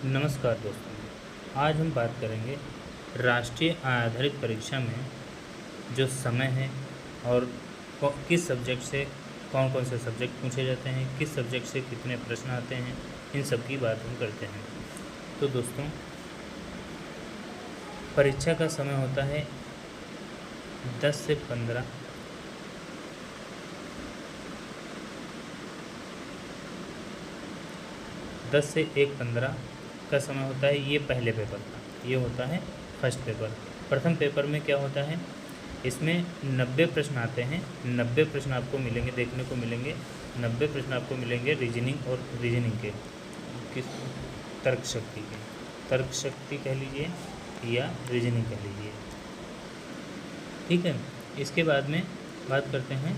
नमस्कार दोस्तों, आज हम बात करेंगे राष्ट्रीय आय आधारित परीक्षा में जो समय है और किस सब्जेक्ट से कौन कौन से सब्जेक्ट पूछे जाते हैं, किस सब्जेक्ट से कितने प्रश्न आते हैं, इन सब की बात हम करते हैं। तो दोस्तों, परीक्षा का समय होता है 10 से 15 10 से 1:15 का समय होता है। ये पहले पेपर का, ये होता है फर्स्ट पेपर। प्रथम पेपर में क्या होता है, इसमें 90 प्रश्न आते हैं। 90 प्रश्न आपको मिलेंगे, देखने को मिलेंगे। 90 प्रश्न आपको मिलेंगे रीजनिंग के, किस तर्क शक्ति के, तर्क शक्ति कह लीजिए या रीजनिंग कह लीजिए, ठीक है। इसके बाद में बात करते हैं,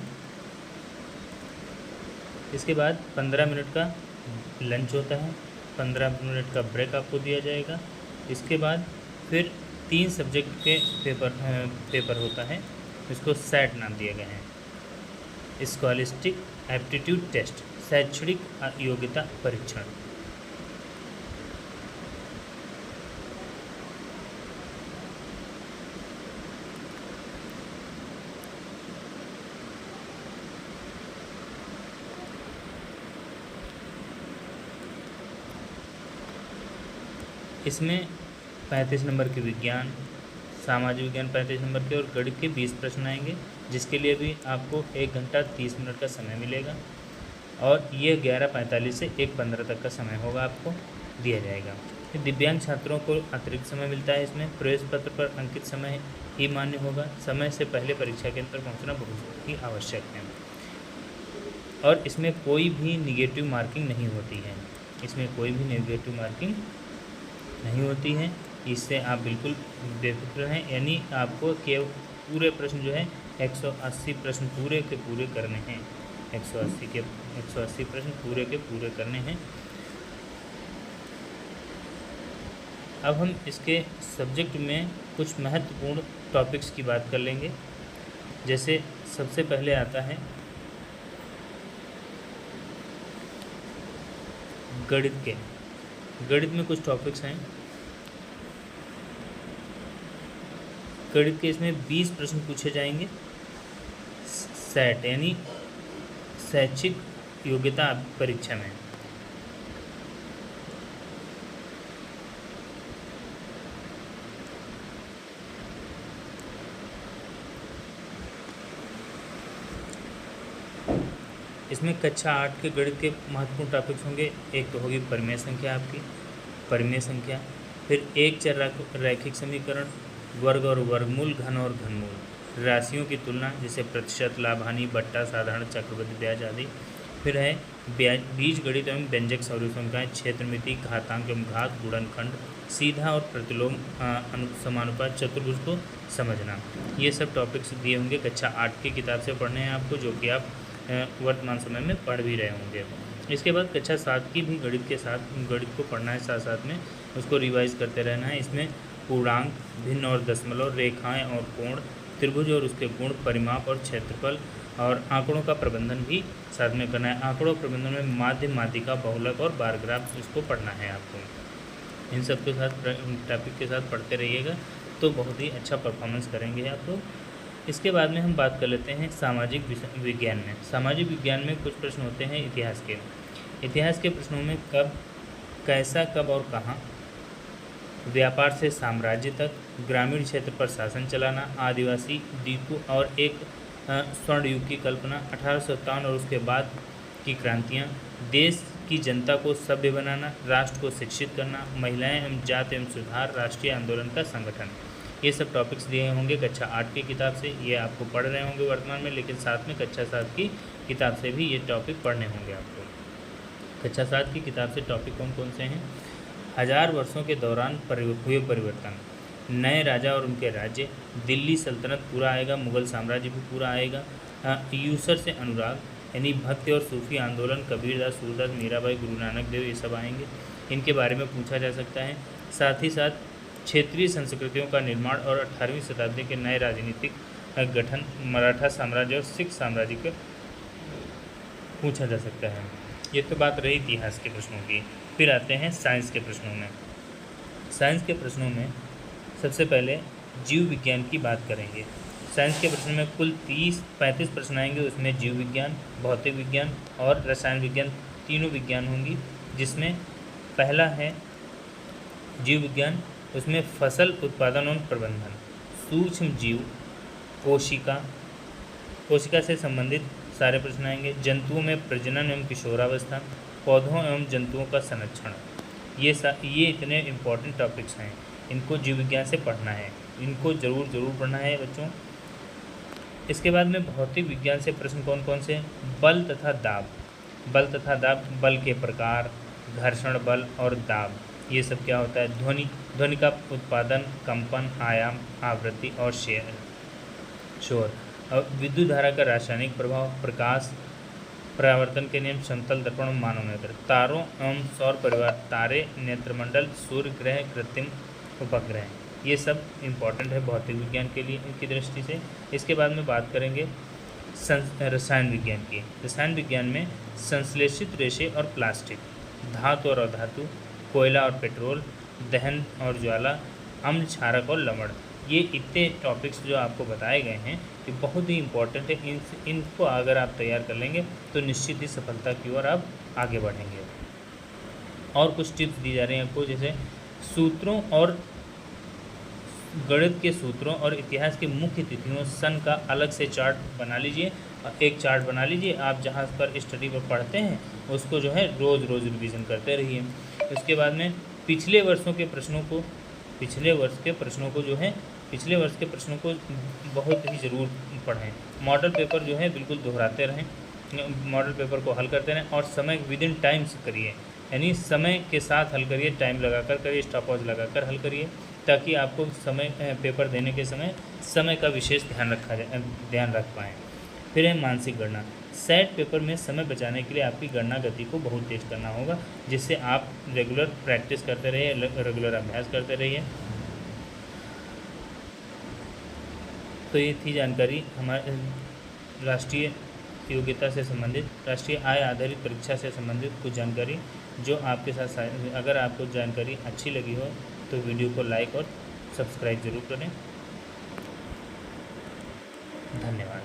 इसके बाद 15 मिनट का लंच होता है, 15 मिनट का ब्रेक आपको दिया जाएगा। इसके बाद फिर 3 सब्जेक्ट के पेपर होता है, इसको सेट नाम दिए गए हैं। स्कॉलिस्टिक एप्टीट्यूड टेस्ट, शैक्षणिक योग्यता परीक्षण। इसमें 35 नंबर के विज्ञान, सामाजिक विज्ञान 35 नंबर के और गणित के 20 प्रश्न आएंगे, जिसके लिए भी आपको 1 घंटा 30 मिनट का समय मिलेगा। और ये 11:45 से 1:15 तक का समय होगा, आपको दिया जाएगा। फिर दिव्यांग छात्रों को अतिरिक्त समय मिलता है। इसमें प्रवेश पत्र पर अंकित समय ही मान्य होगा। समय से पहले परीक्षा केंद्र पर पहुँचना बहुत ही आवश्यक है। और इसमें कोई भी निगेटिव मार्किंग नहीं होती है, इसमें कोई भी नेगेटिव मार्किंग नहीं होती है। इससे आप बिल्कुल बेफिक्र हैं, यानी आपको केवल पूरे प्रश्न जो है 180 प्रश्न पूरे के पूरे करने हैं। 180 प्रश्न पूरे के पूरे करने हैं। अब हम इसके सब्जेक्ट में कुछ महत्वपूर्ण टॉपिक्स की बात कर लेंगे। जैसे सबसे पहले आता है गणित के। गणित में कुछ टॉपिक्स हैं। गणित के इसमें 20 प्रश्न पूछे जाएंगे। सेट यानी शैक्षिक योग्यता परीक्षा में। इसमें कक्षा 8 के गणित के महत्वपूर्ण टॉपिक्स होंगे। एक तो होगी परिमेय संख्या, आपकी परिमेय संख्या। फिर एक चर रैखिक समीकरण, वर्ग और वर्गमूल, घन और घनमूल, राशियों की तुलना जैसे प्रतिशत, लाभ हानि, बट्टा, साधारण, चक्रवृद्धि ब्याज आदि। फिर है बीजगणित एवं व्यंजक संख्याएं, क्षेत्रमिति, घातांक एवं घात, गुणनखंड, सीधा और प्रतिलोम समानुपात, चतुर्भुज को समझना। ये सब टॉपिक्स दिए होंगे, कक्षा 8 की किताब से पढ़ने हैं आपको, जो कि आप वर्तमान समय में पढ़ भी रहे होंगे। इसके बाद कक्षा 7 की भी गणित को पढ़ना है, साथ साथ में उसको रिवाइज करते रहना है। इसमें पूर्णांक, भिन्न और दशमलव, रेखाएं और कोण, त्रिभुज और उसके गुण, परिमाप और क्षेत्रफल और आंकड़ों का प्रबंधन भी साथ में करना है। आंकड़ों प्रबंधन में माध्य, माध्यिका, बहुलक और बार ग्राफ, इसको पढ़ना है आपको। इन सब के साथ टॉपिक के साथ पढ़ते रहिएगा तो बहुत ही अच्छा परफॉर्मेंस करेंगे आप लोग। इसके बाद में हम बात कर लेते हैं सामाजिक विज्ञान में। सामाजिक विज्ञान में कुछ प्रश्न होते हैं इतिहास के। इतिहास के प्रश्नों में कब, कैसा, कब और कहाँ, व्यापार से साम्राज्य तक, ग्रामीण क्षेत्र पर शासन चलाना, आदिवासी द्वीपों और एक स्वर्ण युग की कल्पना, 1857 और उसके बाद की क्रांतियाँ, देश की जनता को सभ्य बनाना, राष्ट्र को शिक्षित करना, महिलाएं एवं जाति एवं सुधार, राष्ट्रीय आंदोलन का संगठन। ये सब टॉपिक्स दिए होंगे कक्षा 8 की किताब से। ये आपको पढ़ रहे होंगे वर्तमान में, लेकिन साथ में कक्षा 7 की किताब से भी ये टॉपिक पढ़ने होंगे आपको। कक्षा 7 की किताब से टॉपिक कौन कौन से हैं? 1000 वर्षों के दौरान हुए परिवर्तन, नए राजा और उनके राज्य, दिल्ली सल्तनत पूरा आएगा, मुगल साम्राज्य भी पूरा आएगा, यूसर से अनुराग यानी भक्ति और सूफी आंदोलन, कबीरदास, सूरदास, मीराबाई, गुरु नानक देव, ये सब आएंगे। इनके बारे में पूछा जा सकता है। साथ ही साथ क्षेत्रीय संस्कृतियों का निर्माण और 18वीं शताब्दी के नए राजनीतिक गठन, मराठा साम्राज्य और सिख साम्राज्य का पूछा जा सकता है। ये तो बात रही इतिहास के प्रश्नों की। फिर आते हैं साइंस के प्रश्नों में। साइंस के प्रश्नों में सबसे पहले जीव विज्ञान की बात करेंगे। साइंस के प्रश्न में कुल 35 प्रश्न आएंगे। उसमें जीव विज्ञान, भौतिक विज्ञान और रसायन विज्ञान तीनों विज्ञान होंगी। जिसमें पहला है जीव विज्ञान, उसमें फसल उत्पादन और प्रबंधन, सूक्ष्म जीव, कोशिका से संबंधित सारे प्रश्न आएंगे। जंतुओं में प्रजनन एवं किशोरावस्था, पौधों एवं जंतुओं का संरक्षण। ये इतने इम्पोर्टेंट टॉपिक्स हैं, इनको जीव विज्ञान से पढ़ना है, इनको ज़रूर पढ़ना है बच्चों। इसके बाद में भौतिक विज्ञान से प्रश्न कौन कौन से? बल तथा दाब, बल के प्रकार, घर्षण बल और दाब, ये सब क्या होता है? ध्वनि का उत्पादन, कंपन, आयाम, आवृत्ति और शोर। और विद्युत धारा का रासायनिक प्रभाव, प्रकाश, परावर्तन के नियम, समतल दर्पण और मानव नेत्र, तारों एवं सौर परिवार, तारे, नेत्रमंडल, सूर्य ग्रह, कृत्रिम उपग्रह, ये सब इम्पॉर्टेंट है भौतिक विज्ञान के लिए की दृष्टि से। इसके बाद में बात करेंगे रसायन विज्ञान की। रसायन विज्ञान में संश्लेषित रेशे और प्लास्टिक, धातु और अधातु, कोयला और पेट्रोल, दहन और ज्वाला, अम्ल, क्षारक और लवण, ये इतने टॉपिक्स जो आपको बताए गए हैं ये बहुत ही इम्पोर्टेंट है। इनको अगर आप तैयार कर लेंगे तो निश्चित ही सफलता की ओर आप आगे बढ़ेंगे। और कुछ टिप्स दी जा रही हैं आपको, जैसे सूत्रों और गणित के सूत्रों और इतिहास की मुख्य तिथियों सन का अलग से चार्ट बना लीजिए। एक चार्ट बना लीजिए, आप जहाँ पर स्टडी पर पढ़ते हैं उसको जो है रोज़ रिवीजन करते रहिए। उसके बाद में पिछले वर्ष के प्रश्नों को बहुत ही ज़रूर पढ़ें। मॉडल पेपर जो है बिल्कुल दोहराते रहें, मॉडल पेपर को हल करते रहें और समय विदिन टाइम से करिए, यानी समय के साथ हल करिए, टाइम लगाकर करिए, स्टॉपवॉच लगाकर हल करिए, ताकि आपको पेपर देने के समय का विशेष ध्यान रख पाएँ। फिर है मानसिक गणना। सेट पेपर में समय बचाने के लिए आपकी गणना गति को बहुत तेज़ करना होगा, जिससे आप रेगुलर प्रैक्टिस करते रहिए, रेगुलर अभ्यास करते रहिए। तो ये थी जानकारी हमारे राष्ट्रीय योग्यता से संबंधित, राष्ट्रीय आय आधारित परीक्षा से संबंधित कुछ जानकारी जो आपके साथ। अगर आपको जानकारी अच्छी लगी हो तो वीडियो को लाइक और सब्सक्राइब ज़रूर करें। धन्यवाद।